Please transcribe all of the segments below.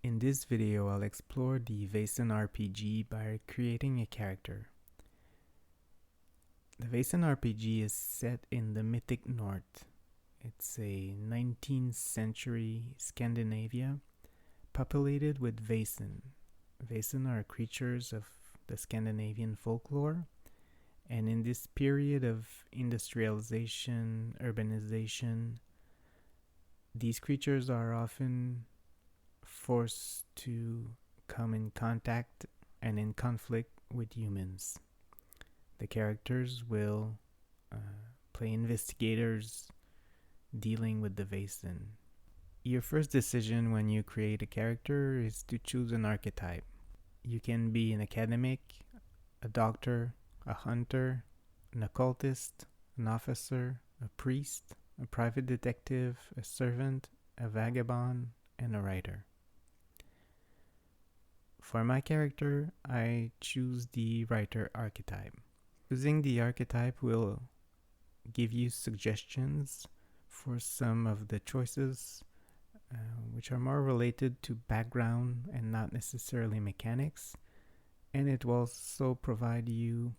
In this video, I'll explore the Vaesen RPG by creating a character. The Vaesen RPG is set in the Mythic North. It's a 19th century Scandinavia populated with Vaesen. Vaesen are creatures of the Scandinavian folklore, and in this period of industrialization, urbanization, these creatures are often forced to come in contact and in conflict with humans. The characters will play investigators dealing with the Vaesen. Your first decision when you create a character is to choose an archetype. You can be an academic, a doctor, a hunter, an occultist, an officer, a priest, a private detective, a servant, a vagabond, and a writer. For my character, I choose the writer archetype. Choosing the archetype will give you suggestions for some of the choices which are more related to background and not necessarily mechanics, and it will also provide you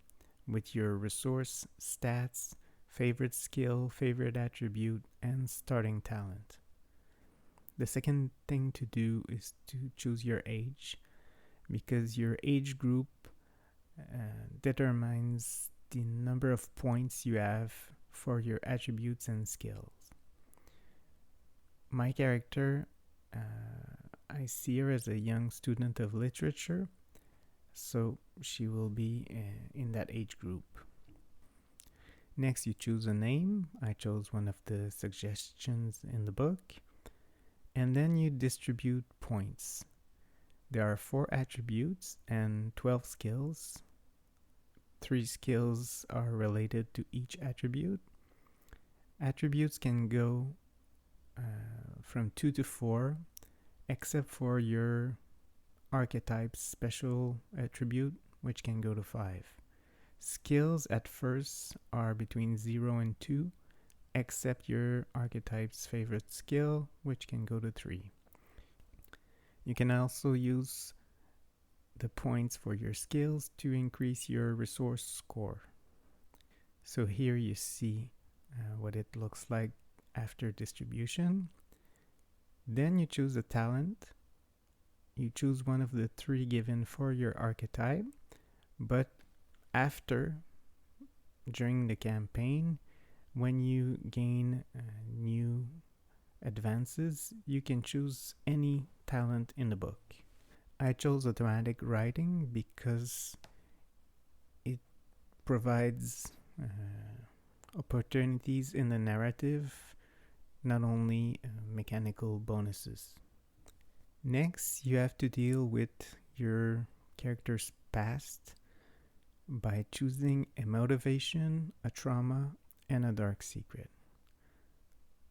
with your resource, stats, favorite skill, favorite attribute, and starting talent. The second thing to do is to choose your age, because your age group determines the number of points you have for your attributes and skills. My character, I see her as a young student of literature, so she will be in that age group. Next, you choose a name. I chose one of the suggestions in the book. And then you distribute points. There are 4 attributes and 12 skills. 3 skills are related to each attribute. Attributes can go from 2 to 4, except for your archetype's special attribute, which can go to 5. Skills at first are between 0 and 2, except your archetype's favorite skill, which can go to 3. You can also use the points for your skills to increase your resource score. So here you see what it looks like after distribution. Then you choose a talent. You choose one of the 3 given for your archetype, but during the campaign, when you gain new advances, you can choose any talent in the book. I chose automatic writing because it provides opportunities in the narrative, not only mechanical bonuses. Next, you have to deal with your character's past by choosing a motivation, a trauma, and a dark secret.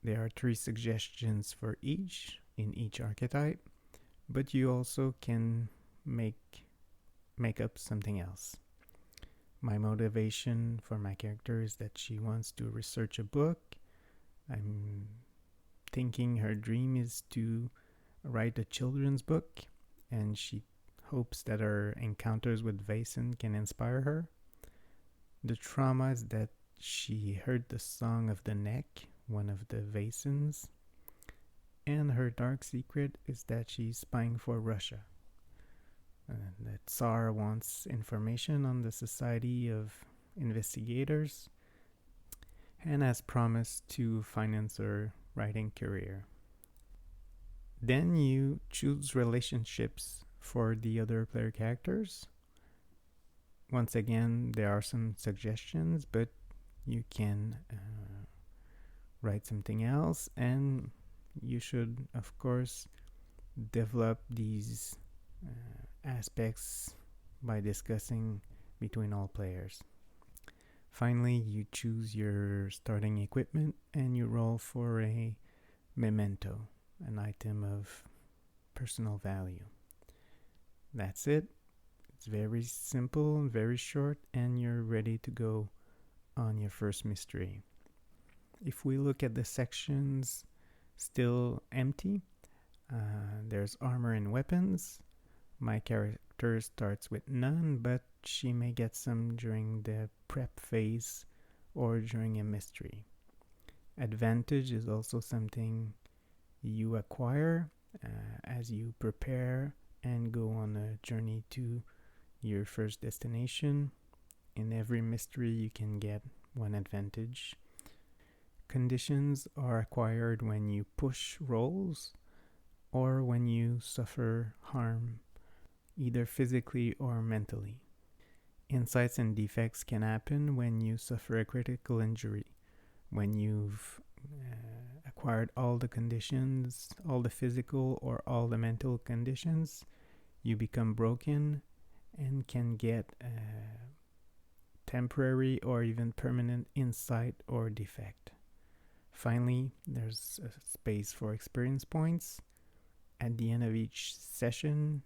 There are 3 suggestions for each in each archetype, but you also can make up something else. My motivation for my character is that she wants to research a book. I'm thinking her dream is to write a children's book, and she hopes that her encounters with Vaesen can inspire her. The trauma is that she heard the Song of the Neck, one of the Vaesens, and her dark secret is that she's spying for Russia. The Tsar wants information on the Society of Investigators and has promised to finance her writing career. Then you choose relationships for the other player characters. Once again, there are some suggestions, but you can write something else, and you should, of course, develop these aspects by discussing between all players. Finally, you choose your starting equipment and you roll for a memento, an item of personal value. That's it. It's very simple, very short, and you're ready to go on your first mystery. If we look at the sections still empty, There's armor and weapons. My character starts with none, but she may get some during the prep phase or during a mystery. Advantage is also something you acquire as you prepare and go on a journey to your first destination. In every mystery, you can get one advantage. Conditions are acquired when you push rolls or when you suffer harm, either physically or mentally. Insights and defects can happen when you suffer a critical injury, when you've acquired all the conditions, all the physical or all the mental conditions. You become broken and can get temporary or even permanent insight or defect. Finally, there's a space for experience points. At the end of each session,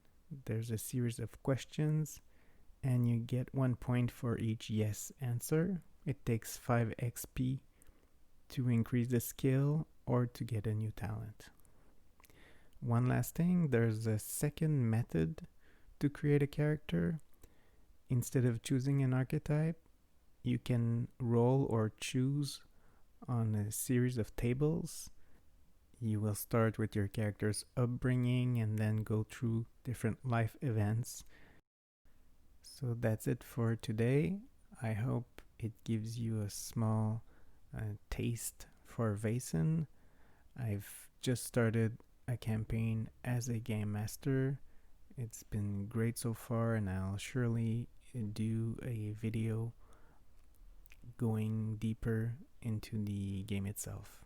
there's a series of questions, and you get 1 point for each yes answer. It takes 5 XP to increase the skill or to get a new talent. One last thing, there's a second method to create a character. Instead of choosing an archetype, you can roll or choose on a series of tables. You will start with your character's upbringing and then go through different life events. So that's it for today. I hope it gives you a small taste for Vaesen. I've just started a campaign as a game master. It's been great so far, and I'll surely do a video going deeper into the game itself.